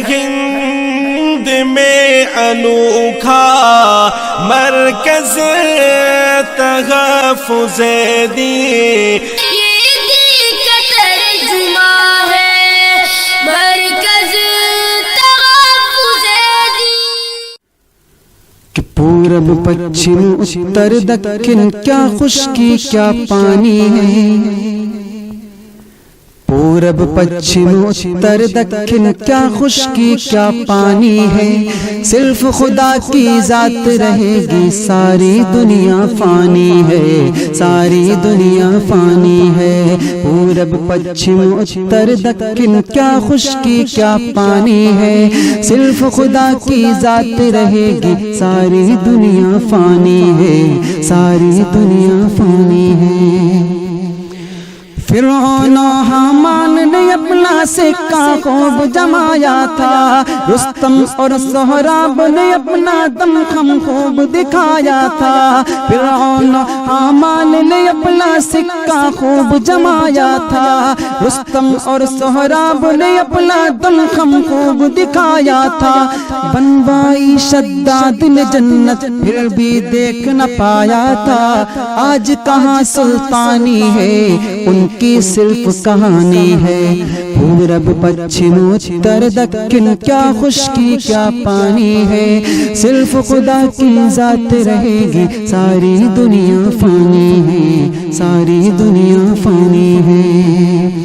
ہند میں انوکھا مرکز تحفظ دین، پورب پچھم اتر دکن کیا خشکی کیا پانی ہے، پورب پچھم اتر دکن کیا خشکی کیا پانی ہے، صرف خدا کی ذات رہے گی ساری دنیا فانی ہے، ساری دنیا فانی ہے، پورب پچھم اتر دکن کیا خشکی کیا پانی ہے، صرف خدا کی ذات رہے گی ساری دنیا فانی ہے، ساری دنیا فانی ہے۔ فرعون و حامان نے اپنا سکہ خوب جمایا تھا، رستم اور سہراب نے اپنا دمخم خوب دکھایا تھا، فرعون و حامان نے اپنا سکہ خوب جمایا تھا، رستم اور سہراب نے اپنا دمخم خوب دکھایا تھا، بنوائی شداد نے جنت پھر بھی دیکھ نہ پایا تھا، آج کہاں سلطانی ہے ان کی صرف کہانی ہے، پورب پچھم اتر دکن کیا خشکی کیا پانی ہے، صرف خدا کی ذات رہے گی ساری دنیا فانی ہے، ساری دنیا فانی ہے۔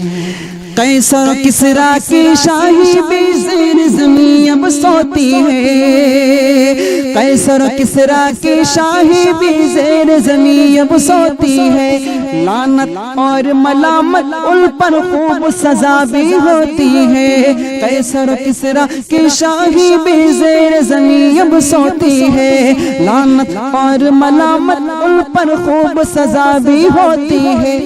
قیصر و کسریٰ کی شاہی بھی زیر زمین اب سوتی ہے، قیصر و کسریٰ کی شاہی بھی زیر زمین اب سوتی ہے، لعنت اور ملامت ان پر خوب سزا بھی ہوتی ہے، قیصر و کسریٰ کی شاہی بھی زیر زمین اب سوتی ہے، لعنت اور ملامت ان پر خوب سزا بھی ہوتی ہے،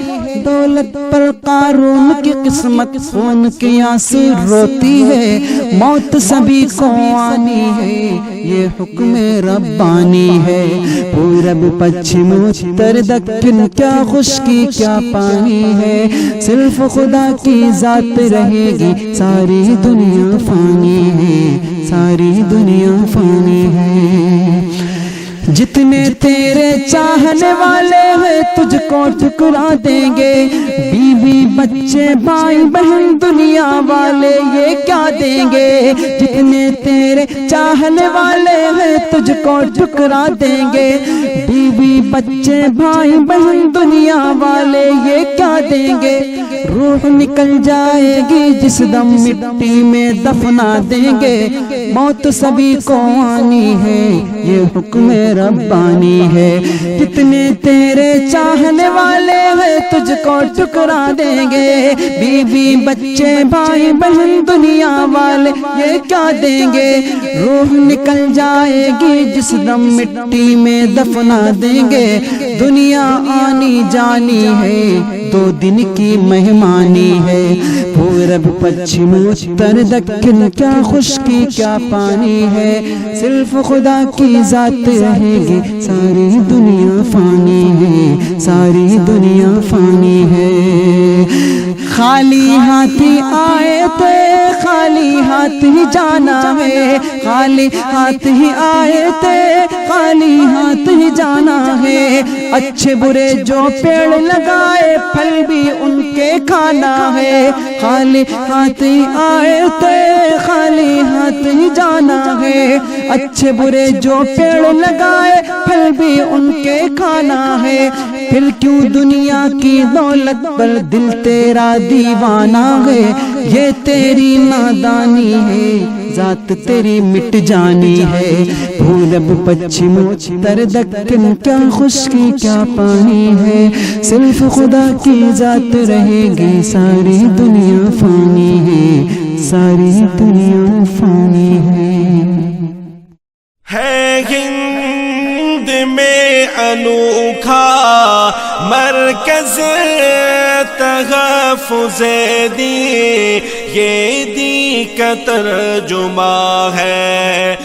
دولت پر قارون کی قسمت خون کی آنسو روتی ہے، موت سبھی کو آنی ہے، یہ حکم ربانی ہے، پورب پچھم اتر دکن کیا خشکی کیا پانی ہے، صرف خدا کی ذات رہے گی ساری دنیا فانی ہے، ساری دنیا فانی ہے۔ جتنے تیرے چاہنے والے ہیں تجھ کو ٹھکرا دیں گے، بیوی بچے بھائی بہن دنیا والے یہ کیا دیں گے، جتنے تیرے چاہنے والے ہیں تجھ کو ٹھکرا دیں گے، بیوی بچے بھائی بہن دنیا والے یہ کیا دیں گے، روح نکل جائے گی جس دم مٹی میں دفنا دیں گے، موت سبھی کو آنی ہے، یہ حکم ربانی ہے، کتنے تیرے چاہنے والے ہیں تجھ کو ٹکرا دیں گے، بیوی بچے بھائی بہن دنیا والے یہ کیا دیں گے، روح نکل جائے گی جس دم مٹی میں دفنا دیں گے، دنیا آنی جانی ہے، دو دن کی مہمانی ہے، پورب پچھم اتر دکن کیا خشکی کیا پانی ہے، صرف خدا کی ذات رہے گی ساری دنیا فانی ہے، ساری دنیا فانی ہے۔ خالی ہاتھ ہی آئے تھے خالی ہاتھ ہی جانا ہے، خالی ہاتھ ہی آئے تھے خالی ہاتھ ہی جانا ہے، اچھے برے جو پیڑ لگائے پھل بھی ان کے کھانا ہے، خالی ہاتھ ہی آئے تھے خالی ہاتھ ہی جانا ہے، اچھے برے جو پیڑ لگائے پھل بھی ان کے کھانا ہے، پھر کیوں دنیا کی دولت پر دل تیرا دیوانہ ہے، یہ تیری نادانی ہے، ذات تیری مٹ جانی ہے، پورب پچھم اتر دکن کیا خشکی کیا پانی ہے، صرف خدا کی ذات رہے گی ساری دنیا فانی ہے، ساری دنیا فانی ہے۔ ہند میں انوکھا مرکز تحفظ دین، یہ دین کا ترجمہ ہے